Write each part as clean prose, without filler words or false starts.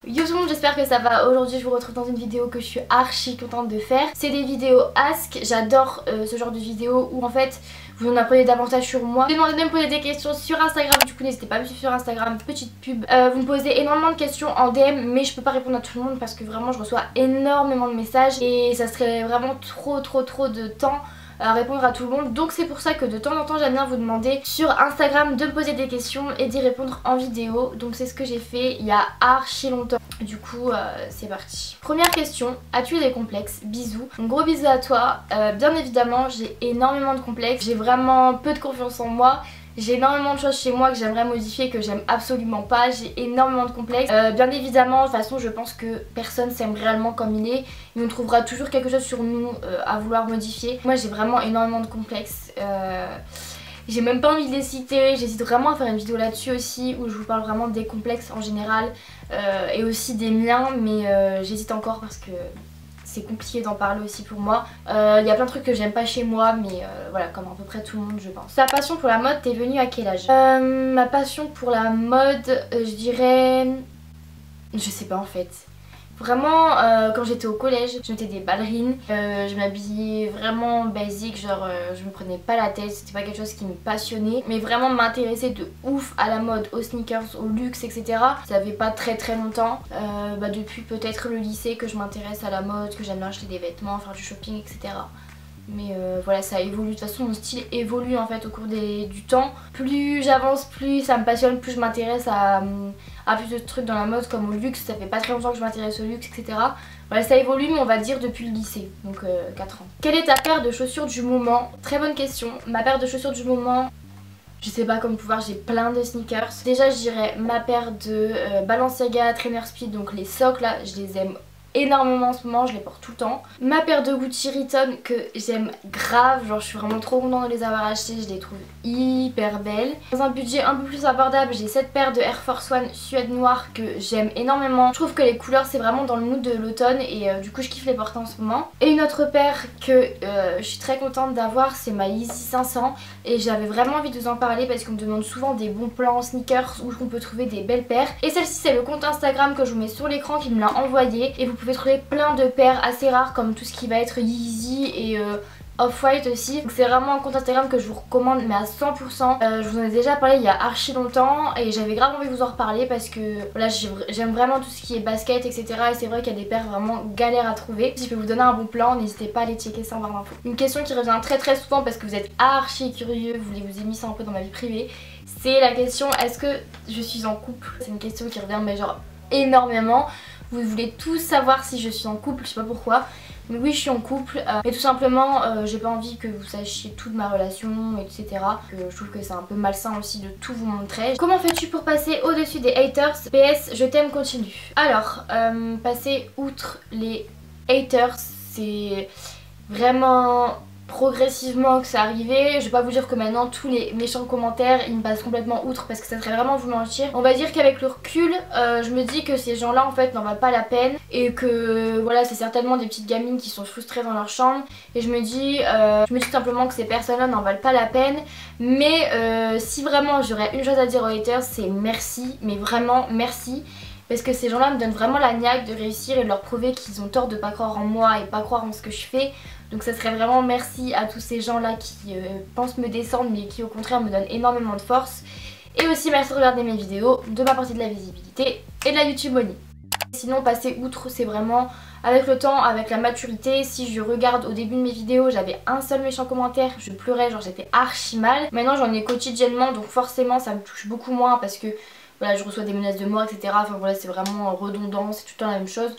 Yo tout le monde, j'espère que ça va. Aujourd'hui je vous retrouve dans une vidéo que je suis archi contente de faire. C'est des vidéos ask, j'adore ce genre de vidéos où en fait vous en apprenez davantage sur moi. Vous me demandez de me poser des questions sur Instagram, du coup n'hésitez pas à me suivre sur Instagram, petite pub. Vous me posez énormément de questions en DM mais je peux pas répondre à tout le monde parce que vraiment je reçois énormément de messages et ça serait vraiment trop de temps à répondre à tout le monde, donc c'est pour ça que de temps en temps j'aime bien vous demander sur Instagram de me poser des questions et d'y répondre en vidéo. Donc c'est ce que j'ai fait il y a archi longtemps, du coup c'est parti. Première question, as-tu des complexes? Bisous. Donc gros bisous à toi. Bien évidemment j'ai énormément de complexes, j'ai vraiment peu de confiance en moi. J'ai énormément de choses chez moi que j'aimerais modifier, que j'aime absolument pas. J'ai énormément de complexes. Bien évidemment, de toute façon, je pense que personne s'aime réellement comme il est. Et on trouvera toujours quelque chose sur nous à vouloir modifier. Moi, j'ai vraiment énormément de complexes. J'ai même pas envie de les citer. J'hésite vraiment à faire une vidéo là-dessus aussi, où je vous parle vraiment des complexes en général. Et aussi des miens, mais j'hésite encore parce que c'est compliqué d'en parler aussi pour moi. Il y a plein de trucs que j'aime pas chez moi, mais voilà, comme à peu près tout le monde je pense. Ta passion pour la mode, t'es venue à quel âge? Ma passion pour la mode, je dirais... Je sais pas en fait. Vraiment, quand j'étais au collège, je mettais des ballerines, je m'habillais vraiment basique, genre je me prenais pas la tête, c'était pas quelque chose qui me passionnait, mais vraiment m'intéresser de ouf à la mode, aux sneakers, au luxe, etc. Ça fait pas très longtemps, depuis peut-être le lycée que je m'intéresse à la mode, que j'aime bien acheter des vêtements, faire du shopping, etc. Mais voilà, ça évolue, de toute façon mon style évolue en fait au cours du temps. Plus j'avance, plus ça me passionne, plus je m'intéresse à plus de trucs dans la mode comme au luxe. Ça fait pas très longtemps que je m'intéresse au luxe, etc. Voilà, ça évolue, mais on va dire depuis le lycée, donc 4 ans. Quelle est ta paire de chaussures du moment? Très bonne question. Ma paire de chaussures du moment, je sais pas comme pouvoir, j'ai plein de sneakers. Déjà je dirais ma paire de Balenciaga Trainer Speed, donc les socles là, je les aime énormément en ce moment, je les porte tout le temps. Ma paire de Gucci Return que j'aime grave, genre je suis vraiment trop contente de les avoir achetées, je les trouve hyper belles. Dans un budget un peu plus abordable, j'ai cette paire de Air Force One suède noire que j'aime énormément. Je trouve que les couleurs c'est vraiment dans le mood de l'automne et du coup je kiffe les porter en ce moment. Et une autre paire que je suis très contente d'avoir, c'est ma Yeezy 500 et j'avais vraiment envie de vous en parler parce qu'on me demande souvent des bons plans sneakers où on peut trouver des belles paires. Et celle-ci c'est le compte Instagram que je vous mets sur l'écran qui me l'a envoyé et vous pouvez trouver plein de paires assez rares comme tout ce qui va être Yeezy et Off-White aussi. C'est vraiment un compte Instagram que je vous recommande mais à 100%. Je vous en ai déjà parlé il y a archi longtemps et j'avais grave envie de vous en reparler parce que voilà, j'aime vraiment tout ce qui est basket, etc. Et c'est vrai qu'il y a des paires vraiment galères à trouver. Si je peux vous donner un bon plan, n'hésitez pas à aller checker ça en barre d'infos. Une question qui revient très souvent parce que vous êtes archi curieux, vous voulez vous ai mis ça un peu dans ma vie privée, c'est la question est-ce que je suis en couple? C'est une question qui revient mais genre énormément. Vous voulez tous savoir si je suis en couple, je sais pas pourquoi. Mais oui, je suis en couple, mais tout simplement j'ai pas envie que vous sachiez toute ma relation, etc. Je trouve que c'est un peu malsain aussi de tout vous montrer. Comment fais-tu pour passer au-dessus des haters? PS, je t'aime, continue. Alors, passer outre les haters, c'est vraiment progressivement que c'est arrivé. Je vais pas vous dire que maintenant tous les méchants commentaires ils me passent complètement outre parce que ça serait vraiment vous mentir. On va dire qu'avec le recul je me dis que ces gens là en fait n'en valent pas la peine et que voilà, c'est certainement des petites gamines qui sont frustrées dans leur chambre et je me dis tout simplement que ces personnes là n'en valent pas la peine. Mais si vraiment j'aurais une chose à dire aux haters, c'est merci, mais vraiment merci. Parce que ces gens-là me donnent vraiment la niaque de réussir et de leur prouver qu'ils ont tort de pas croire en moi et pas croire en ce que je fais. Donc ça serait vraiment merci à tous ces gens-là qui pensent me descendre mais qui au contraire me donnent énormément de force. Et aussi merci de regarder mes vidéos, de m'apporter de la visibilité et de la YouTube money. Sinon passer outre, c'est vraiment avec le temps, avec la maturité. Si je regarde au début de mes vidéos, j'avais un seul méchant commentaire, je pleurais, genre j'étais archi mal. Maintenant j'en ai quotidiennement donc forcément ça me touche beaucoup moins parce que voilà, je reçois des menaces de mort, etc. Enfin voilà, c'est vraiment redondant, c'est tout le temps la même chose.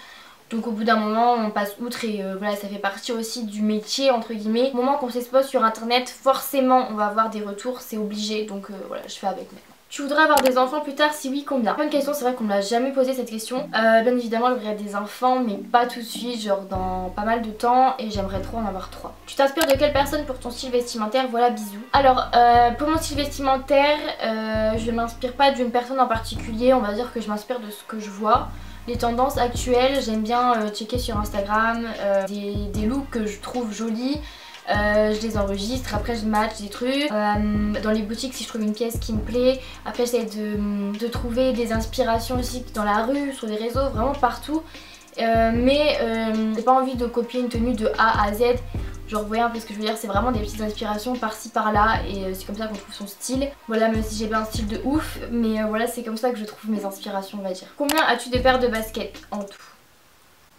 Donc au bout d'un moment on passe outre et voilà, ça fait partie aussi du métier entre guillemets. Au moment qu'on s'expose sur internet, forcément on va avoir des retours, c'est obligé. Donc voilà, je fais avec maintenant. Tu voudrais avoir des enfants plus tard? Si oui, combien? Bonne question, c'est vrai qu'on me l'a jamais posé cette question. Bien évidemment je voudrais des enfants mais pas tout de suite, genre dans pas mal de temps et j'aimerais trop en avoir 3. Tu t'inspires de quelle personne pour ton style vestimentaire? Voilà, bisous. Alors pour mon style vestimentaire, je m'inspire pas d'une personne en particulier, on va dire que je m'inspire de ce que je vois. Les tendances actuelles, j'aime bien checker sur Instagram des looks que je trouve jolis. Je les enregistre, après je match des trucs. Dans les boutiques, si je trouve une pièce qui me plaît, après j'essaie de trouver des inspirations aussi dans la rue, sur les réseaux, vraiment partout. Mais j'ai pas envie de copier une tenue de A à Z. Genre vous voyez un peu ce que je veux dire, c'est vraiment des petites inspirations par-ci par-là et c'est comme ça qu'on trouve son style. Voilà, même si j'ai pas un style de ouf, mais voilà, c'est comme ça que je trouve mes inspirations, on va dire. Combien as-tu de paires de baskets en tout?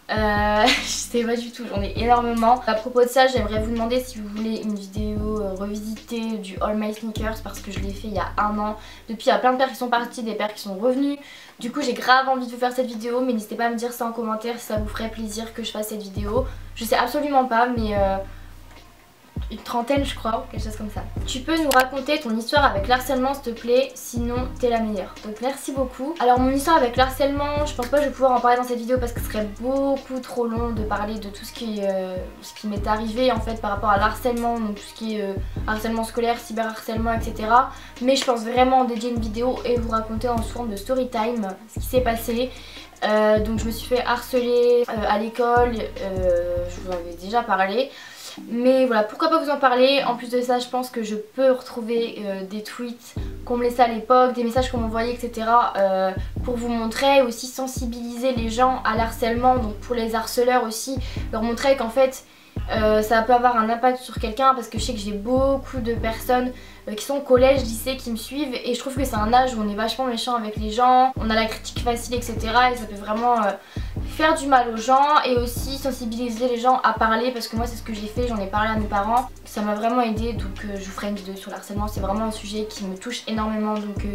Je sais pas du tout, j'en ai énormément. À propos de ça, j'aimerais vous demander si vous voulez une vidéo revisitée du All My Sneakers parce que je l'ai fait il y a un an. Depuis il y a plein de paires qui sont parties, des paires qui sont revenues. Du coup j'ai grave envie de vous faire cette vidéo, mais n'hésitez pas à me dire ça en commentaire si ça vous ferait plaisir que je fasse cette vidéo. Je sais absolument pas, mais une trentaine je crois, quelque chose comme ça. Tu peux nous raconter ton histoire avec l'harcèlement s'il te plaît, sinon t'es la meilleure. Donc merci beaucoup. Alors mon histoire avec l'harcèlement, je pense pas que je vais pouvoir en parler dans cette vidéo parce que ce serait beaucoup trop long de parler de tout ce qui m'est arrivé en fait par rapport à l'harcèlement, donc tout ce qui est harcèlement scolaire, cyberharcèlement, etc. Mais je pense vraiment dédier une vidéo et vous raconter en forme de story time ce qui s'est passé. Donc je me suis fait harceler à l'école, je vous en avais déjà parlé. Mais voilà, pourquoi pas vous en parler. En plus de ça, je pense que je peux retrouver des tweets qu'on me laissait à l'époque, des messages qu'on m'envoyait, etc. Pour vous montrer, aussi sensibiliser les gens à l'harcèlement. Donc pour les harceleurs aussi, leur montrer qu'en fait ça peut avoir un impact sur quelqu'un, parce que je sais que j'ai beaucoup de personnes qui sont au collège, lycée, qui me suivent, et je trouve que c'est un âge où on est vachement méchant avec les gens, on a la critique facile, etc. et ça peut vraiment faire du mal aux gens, et aussi sensibiliser les gens à parler, parce que moi c'est ce que j'ai fait, j'en ai parlé à mes parents, ça m'a vraiment aidé. Donc je vous ferai une vidéo sur l'harcèlement, c'est vraiment un sujet qui me touche énormément, donc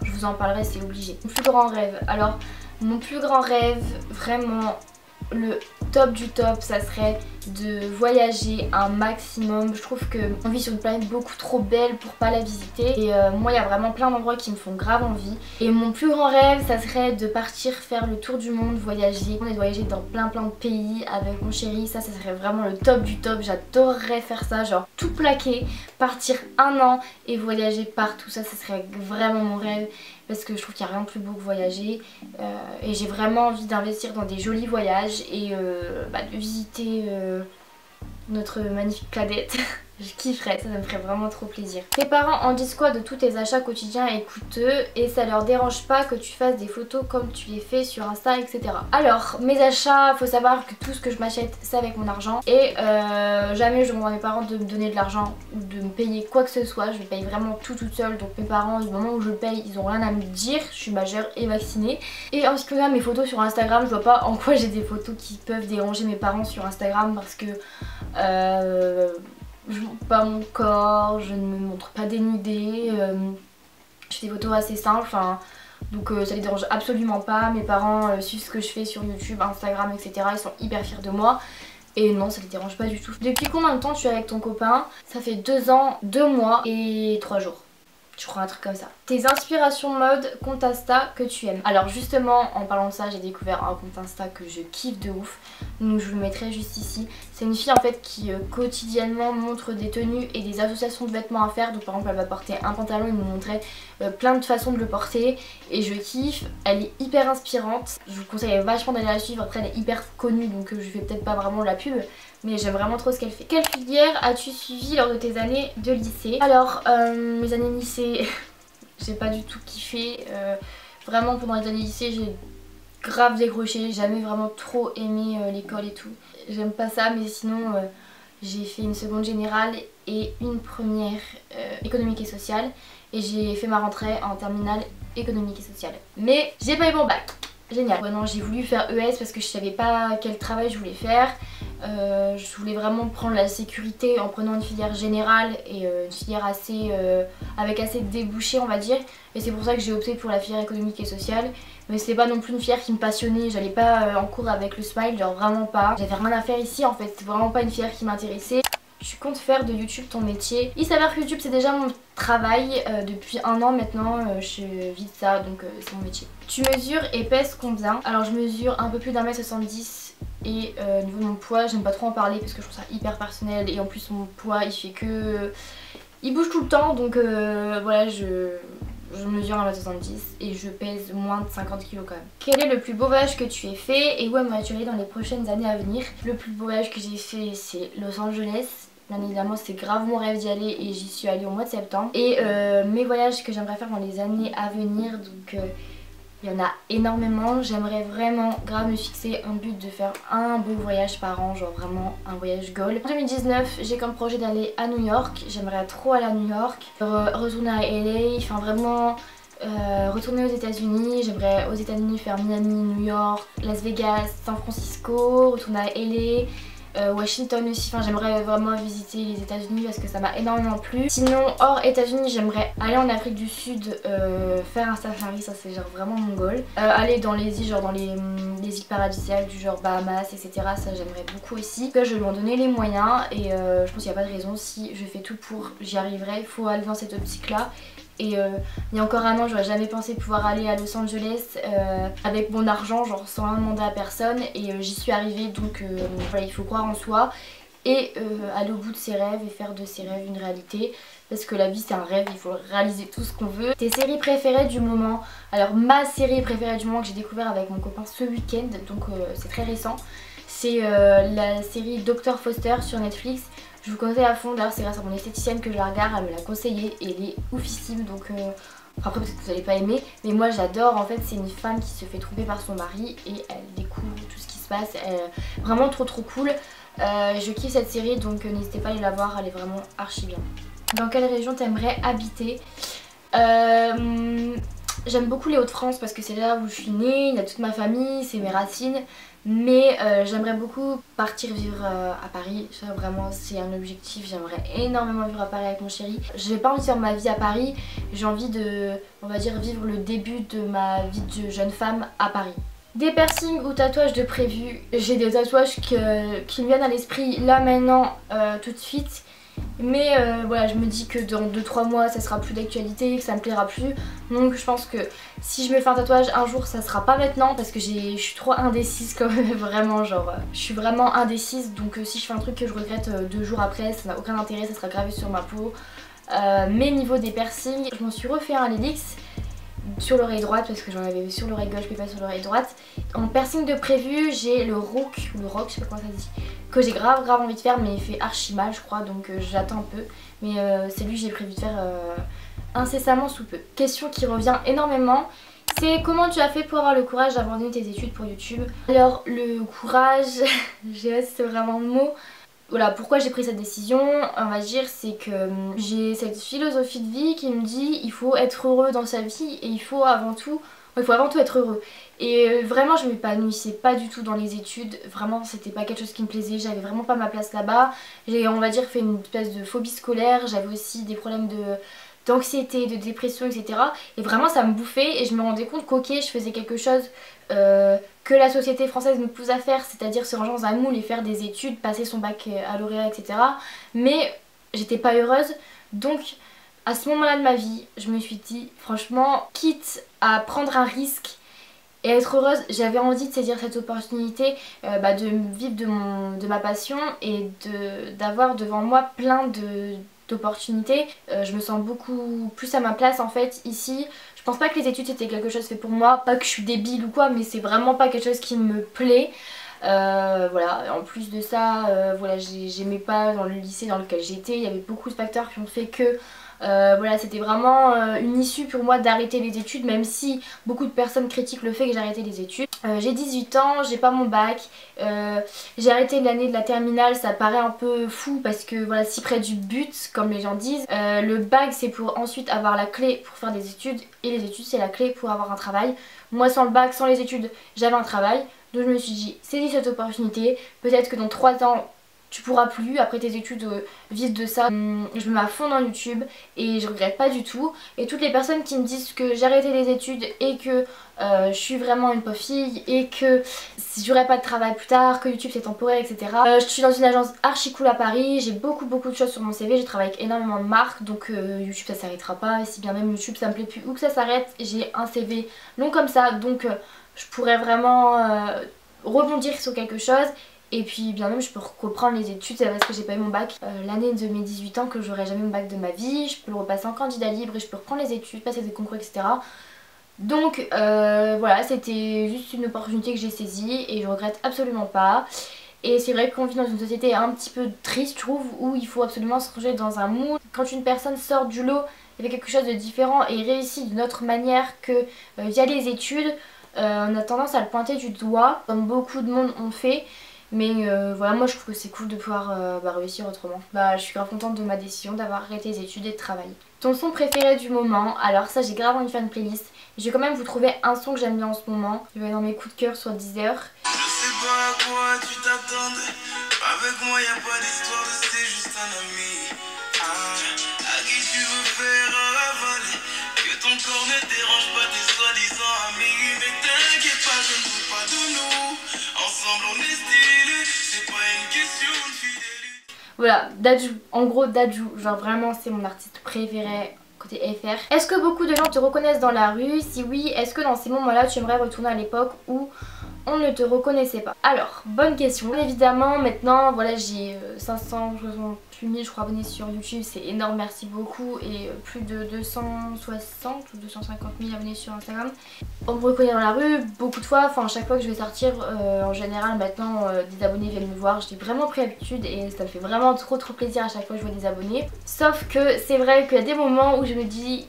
je vous en parlerai, c'est obligé. Mon plus grand rêve, alors mon plus grand rêve, vraiment le top du top, ça serait de voyager un maximum. Je trouve qu'on vit sur une planète beaucoup trop belle pour pas la visiter, et moi il y a vraiment plein d'endroits qui me font grave envie. Et mon plus grand rêve, ça serait de partir faire le tour du monde, voyager. On est voyager dans plein de pays avec mon chéri, ça serait vraiment le top du top. J'adorerais faire ça, genre tout plaquer, partir un an et voyager partout. Ça serait vraiment mon rêve, parce que je trouve qu'il n'y a rien de plus beau que voyager, et j'ai vraiment envie d'investir dans des jolis voyages et de visiter notre magnifique planète. Je kifferais, ça me ferait vraiment trop plaisir. Tes parents en disent quoi de tous tes achats quotidiens et coûteux, et ça leur dérange pas que tu fasses des photos comme tu les fais sur Insta, etc. Alors mes achats, faut savoir que tout ce que je m'achète c'est avec mon argent, et jamais je demande à mes parents de me donner de l'argent ou de me payer quoi que ce soit. Je paye vraiment tout toute seule, donc mes parents du moment où je paye ils ont rien à me dire, je suis majeure et vaccinée. Et en ce qui concerne mes photos sur Instagram, je vois pas en quoi j'ai des photos qui peuvent déranger mes parents sur Instagram, parce que je montre pas mon corps, je ne me montre pas dénudée, je fais des photos assez simples, donc ça les dérange absolument pas. Mes parents suivent ce que je fais sur YouTube, Instagram, etc. Ils sont hyper fiers de moi. Et non, ça les dérange pas du tout. Depuis combien de temps tu es avec ton copain? Ça fait 2 ans, 2 mois et 3 jours. Je crois un truc comme ça. Tes inspirations mode, compte Insta que tu aimes. Alors justement, en parlant de ça, j'ai découvert un compte Insta que je kiffe de ouf. Donc je vous le mettrai juste ici. C'est une fille en fait qui quotidiennement montre des tenues et des associations de vêtements à faire. Donc par exemple elle va porter un pantalon, elle nous montrait plein de façons de le porter. Et je kiffe, elle est hyper inspirante. Je vous conseille vachement d'aller la suivre. Après elle est hyper connue, donc je fais peut-être pas vraiment la pub, mais j'aime vraiment trop ce qu'elle fait. Quelle filière as-tu suivi lors de tes années de lycée? Alors mes années de lycée, j'ai pas du tout kiffé. Vraiment pendant les années lycée j'ai grave décroché, j'ai jamais vraiment trop aimé l'école et tout. J'aime pas ça, mais sinon j'ai fait une seconde générale et une première économique et sociale, et j'ai fait ma rentrée en terminale économique et sociale. Mais j'ai pas eu mon bac. Génial. Ouais, non, j'ai voulu faire ES parce que je savais pas quel travail je voulais faire. Je voulais vraiment prendre la sécurité en prenant une filière générale et une filière assez avec assez de débouchés, on va dire. Et c'est pour ça que j'ai opté pour la filière économique et sociale. Mais c'était pas non plus une filière qui me passionnait. J'allais pas en cours avec le smile, genre vraiment pas. J'avais rien à faire ici en fait. C'était vraiment pas une filière qui m'intéressait. Tu comptes faire de YouTube ton métier? Il s'avère que YouTube c'est déjà mon travail depuis 1 an maintenant, je vis de ça, donc c'est mon métier. Tu mesures et pèses combien? Alors je mesure un peu plus d'1m70 et au niveau de mon poids, j'aime pas trop en parler parce que je trouve ça hyper personnel, et en plus mon poids il fait que... il bouge tout le temps, donc voilà, je mesure 1m70 et je pèse moins de 50 kg quand même. Quel est le plus beau voyage que tu aies fait et où aimerais-tu aller dans les prochaines années à venir? Le plus beau voyage que j'ai fait c'est Los Angeles. Bien évidemment c'est grave mon rêve d'y aller et j'y suis allée au mois de septembre. Et mes voyages que j'aimerais faire dans les années à venir, donc il y en a énormément. J'aimerais vraiment grave me fixer un but de faire un beau voyage par an, genre vraiment un voyage goal. En 2019 j'ai comme projet d'aller à New York, j'aimerais trop aller à New York, retourner à LA, enfin vraiment retourner aux États-Unis. J'aimerais aux États-Unis faire Miami, New York, Las Vegas, San Francisco, retourner à LA. Washington aussi, enfin j'aimerais vraiment visiter les États-Unis parce que ça m'a énormément plu. Sinon hors États-Unis j'aimerais aller en Afrique du Sud faire un safari, ça c'est genre vraiment mon goal. Aller dans les îles, genre dans les îles paradisiaques du genre Bahamas etc, ça j'aimerais beaucoup aussi. Que je vais m'en donner les moyens et je pense qu'il n'y a pas de raison, si je fais tout pour j'y arriverai, il faut aller dans cette optique là. Et il y a encore un an j'aurais jamais pensé pouvoir aller à Los Angeles avec mon argent, genre sans rien demander à personne, et j'y suis arrivée, donc voilà, il faut croire en soi et aller au bout de ses rêves et faire de ses rêves une réalité, parce que la vie c'est un rêve, il faut réaliser tout ce qu'on veut. Tes séries préférées du moment? Alors ma série préférée du moment que j'ai découvert avec mon copain ce week-end, donc c'est très récent, c'est la série Dr Foster sur Netflix. Je vous conseille à fond, d'ailleurs c'est grâce à mon esthéticienne que je la regarde, elle me l'a conseillé et elle est oufissime, donc après peut-être que vous n'allez pas aimer, mais moi j'adore. En fait c'est une femme qui se fait tromper par son mari et elle découvre tout ce qui se passe, vraiment trop cool. Je kiffe cette série, donc n'hésitez pas à aller la voir, elle est vraiment archi bien. Dans quelle région t'aimerais habiter? J'aime beaucoup les Hauts-de-France parce que c'est là où je suis née, il y a toute ma famille, c'est mes racines. Mais j'aimerais beaucoup partir vivre à Paris, ça vraiment c'est un objectif, j'aimerais énormément vivre à Paris avec mon chéri. J'ai pas envie de faire ma vie à Paris, j'ai envie de, on va dire, vivre le début de ma vie de jeune femme à Paris. Des piercings ou tatouages de prévu? J'ai des tatouages qui me viennent à l'esprit là maintenant tout de suite. Mais voilà, je me dis que dans 2-3 mois ça sera plus d'actualité, que ça me plaira plus. Donc je pense que si je me fais un tatouage un jour ça sera pas maintenant, parce que je suis trop indécise quand même, vraiment genre je suis vraiment indécise. Donc si je fais un truc que je regrette 2 jours après, ça n'a aucun intérêt, ça sera gravé sur ma peau. Mais niveau des piercings, je m'en suis refait un à l'Helix sur l'oreille droite parce que j'en avais sur l'oreille gauche mais pas sur l'oreille droite. En piercing de prévu j'ai le rock, ou le rock je sais pas comment ça se dit, que j'ai grave envie de faire, mais il fait archi mal je crois, donc j'attends un peu. Mais c'est lui que j'ai prévu de faire incessamment sous peu. Question qui revient énormément, c'est comment tu as fait pour avoir le courage d'abandonner tes études pour YouTube? Alors le courage, je sais pas si c'est vraiment le mot. Voilà, pourquoi j'ai pris cette décision, on va dire, c'est que j'ai cette philosophie de vie qui me dit il faut être heureux dans sa vie et il faut avant tout être heureux. Et vraiment je m'épanouissais pas du tout dans les études, vraiment c'était pas quelque chose qui me plaisait, j'avais vraiment pas ma place là-bas. J'ai, on va dire, fait une espèce de phobie scolaire, j'avais aussi des problèmes d'anxiété, de dépression, etc. Et vraiment ça me bouffait et je me rendais compte qu'ok, je faisais quelque chose que la société française nous pousse à faire, c'est-à-dire se ranger dans un moule et faire des études, passer son bac à lauréat, etc. Mais j'étais pas heureuse, donc à ce moment-là de ma vie, je me suis dit franchement, quitte à prendre un risque et être heureuse, j'avais envie de saisir cette opportunité de vivre de ma passion et d'avoir devant moi plein d'opportunités. Je me sens beaucoup plus à ma place en fait ici. Je pense pas que les études c'était quelque chose fait pour moi, pas que je suis débile ou quoi, mais c'est vraiment pas quelque chose qui me plaît. Voilà, en plus de ça, voilà, j'aimais pas dans le lycée dans lequel j'étais, il y avait beaucoup de facteurs qui ont fait que voilà, c'était vraiment une issue pour moi d'arrêter les études, même si beaucoup de personnes critiquent le fait que j'ai arrêté les études. J'ai 18 ans, j'ai pas mon bac, j'ai arrêté l'année de la terminale, ça paraît un peu fou parce que voilà, si près du but comme les gens disent. Le bac c'est pour ensuite avoir la clé pour faire des études et les études c'est la clé pour avoir un travail. Moi sans le bac, sans les études, j'avais un travail, donc je me suis dit saisis cette opportunité, peut-être que dans 3 ans tu pourras plus, après tes études, vivre de ça. Je me mets à fond dans YouTube et je regrette pas du tout. Et toutes les personnes qui me disent que j'ai arrêté les études et que je suis vraiment une pauvre fille et que j'aurai pas de travail plus tard, que YouTube c'est temporaire, etc. Je suis dans une agence archi cool à Paris, j'ai beaucoup de choses sur mon CV, j'ai travaillé avec énormément de marques, donc YouTube ça s'arrêtera pas, et si bien même YouTube ça me plaît plus ou que ça s'arrête, j'ai un CV long comme ça, donc je pourrais vraiment rebondir sur quelque chose. Et puis bien même je peux reprendre les études, c'est parce que j'ai pas eu mon bac l'année de mes 18 ans que j'aurai jamais mon bac de ma vie. Je peux le repasser en candidat libre et je peux reprendre les études, passer des concours, etc. Donc voilà, c'était juste une opportunité que j'ai saisie et je regrette absolument pas. Et c'est vrai qu'on vit dans une société un petit peu triste, je trouve, où il faut absolument se ranger dans un moule. Quand une personne sort du lot avec quelque chose de différent et réussit d'une autre manière que via les études, on a tendance à le pointer du doigt, comme beaucoup de monde ont fait. Mais voilà, moi je trouve que c'est cool de pouvoir réussir autrement. Je suis grave contente de ma décision d'avoir arrêté les études et de travailler. Ton son préféré du moment, alors ça j'ai grave envie de faire une playlist. Je vais quand même vous trouver un son que j'aime bien en ce moment. Je vais dans mes coups de cœur sur Deezer. Je sais pas à quoi tu t'attendais. Avec moi y a pas d'histoire, c'est juste un ami. À qui tu veux faire avaler. Que ton corps ne dérange pas tes soi-disant amis. Mais t'inquiète pas, je ne doute pas de nous. Ensemble on est stylés. C'est pas une question de fidélité. Voilà, Dadju. En gros Dadju, genre vraiment c'est mon artiste préféré côté FR. Est-ce que beaucoup de gens te reconnaissent dans la rue? Si oui, est-ce que dans ces moments-là tu aimerais retourner à l'époque où on ne te reconnaissait pas? Alors, bonne question. Évidemment, maintenant, voilà, j'ai 568 000 je crois abonnés sur YouTube, c'est énorme, merci beaucoup. Et plus de 260 ou 250 000 abonnés sur Instagram. On me reconnaît dans la rue beaucoup de fois, enfin chaque fois que je vais sortir, en général maintenant des abonnés viennent me voir. J'ai vraiment pris l'habitude et ça me fait vraiment trop plaisir à chaque fois que je vois des abonnés. Sauf que c'est vrai qu'il y a des moments où je me dis...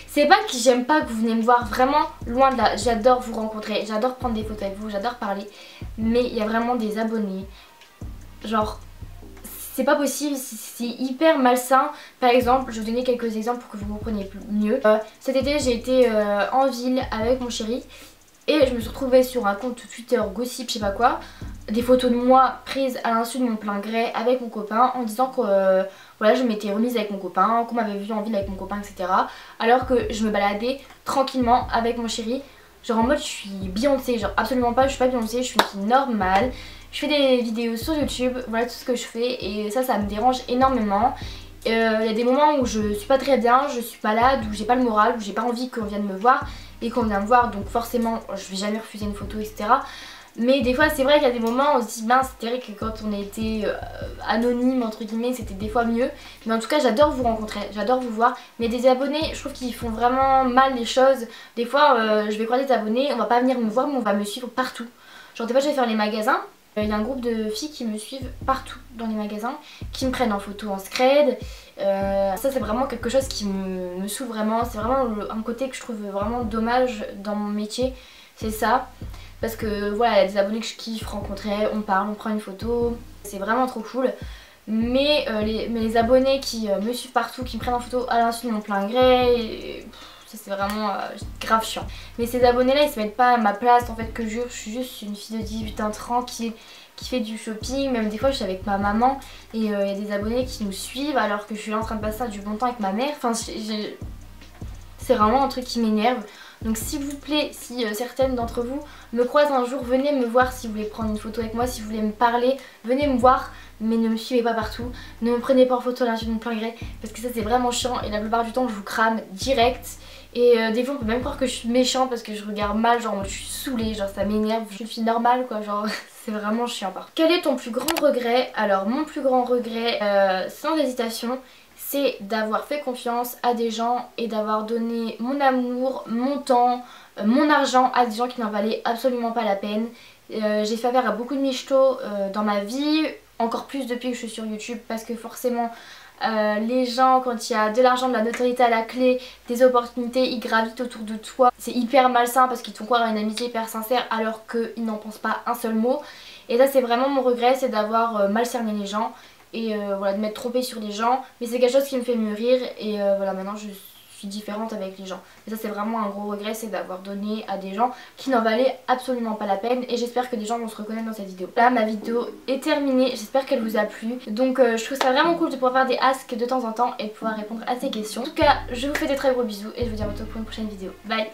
C'est pas que j'aime pas que vous venez me voir, vraiment loin de là, j'adore vous rencontrer, j'adore prendre des photos avec vous, j'adore parler. Mais il y a vraiment des abonnés, genre c'est pas possible, c'est hyper malsain. Par exemple, je vais vous donner quelques exemples pour que vous compreniez mieux. Cet été j'ai été en ville avec mon chéri et je me suis retrouvée sur un compte Twitter gossip je sais pas quoi, des photos de moi prises à l'insu de mon plein gré avec mon copain en disant que voilà, je m'étais remise avec mon copain, qu'on m'avait vu en ville avec mon copain, etc. Alors que je me baladais tranquillement avec mon chéri, genre en mode je suis Beyoncé, genre absolument pas, je suis pas Beyoncé, je suis une fille normale. Je fais des vidéos sur YouTube, voilà tout ce que je fais et ça me dérange énormément. Il y a des moments où je suis pas très bien, je suis malade, où j'ai pas le moral, où j'ai pas envie qu'on vienne me voir et qu'on vienne me voir, donc forcément je vais jamais refuser une photo, etc. Mais des fois c'est vrai qu'il y a des moments où on se dit mince, c'est vrai que quand on était anonyme entre guillemets c'était des fois mieux. Mais en tout cas j'adore vous rencontrer, j'adore vous voir. Mais des abonnés je trouve qu'ils font vraiment mal les choses. Des fois je vais croiser des abonnés, on va pas venir me voir mais on va me suivre partout. Genre des fois je vais faire les magasins. Il y a un groupe de filles qui me suivent partout dans les magasins, qui me prennent en photo en scred. Ça c'est vraiment quelque chose qui me saoule vraiment. C'est vraiment un côté que je trouve vraiment dommage dans mon métier. C'est ça. Parce que voilà, il y a des abonnés que je kiffe rencontrer, on parle, on prend une photo. C'est vraiment trop cool. Mais les abonnés qui me suivent partout, qui me prennent en photo à l'insu de mon plein gré... ça c'est vraiment grave chiant. Mais ces abonnés là ils se mettent pas à ma place en fait, que je suis juste une fille de 18 ans qui fait du shopping. Même des fois je suis avec ma maman et il y a des abonnés qui nous suivent alors que je suis là en train de passer du bon temps avec ma mère. Enfin c'est vraiment un truc qui m'énerve. Donc s'il vous plaît, si certaines d'entre vous me croisent un jour, venez me voir si vous voulez prendre une photo avec moi, si vous voulez me parler, venez me voir. Mais ne me suivez pas partout, ne me prenez pas en photo à l'insu de mon plein gré parce que ça c'est vraiment chiant et la plupart du temps je vous crame direct. Et des fois on peut même croire que je suis méchante parce que je regarde mal, genre je suis saoulée, genre ça m'énerve, je suis une fille normale quoi, genre c'est vraiment chiant par contre. Quel est ton plus grand regret? Alors mon plus grand regret, sans hésitation, c'est d'avoir fait confiance à des gens et d'avoir donné mon amour, mon temps, mon argent à des gens qui n'en valaient absolument pas la peine. J'ai fait affaire à beaucoup de michetots dans ma vie, encore plus depuis que je suis sur YouTube parce que forcément les gens, quand il y a de l'argent, de la notoriété à la clé, des opportunités, ils gravitent autour de toi. C'est hyper malsain parce qu'ils te font croire à une amitié hyper sincère alors qu'ils n'en pensent pas un seul mot. Et ça c'est vraiment mon regret, c'est d'avoir mal cerné les gens et voilà, de m'être trompée sur des gens. Mais c'est quelque chose qui me fait mûrir et voilà, maintenant je suis différente avec les gens. Et ça c'est vraiment un gros regret, c'est d'avoir donné à des gens qui n'en valaient absolument pas la peine. Et j'espère que des gens vont se reconnaître dans cette vidéo. Là ma vidéo est terminée, j'espère qu'elle vous a plu. Donc je trouve ça vraiment cool de pouvoir faire des asks de temps en temps et de pouvoir répondre à ces questions. En tout cas je vous fais des très gros bisous et je vous dis à bientôt pour une prochaine vidéo. Bye.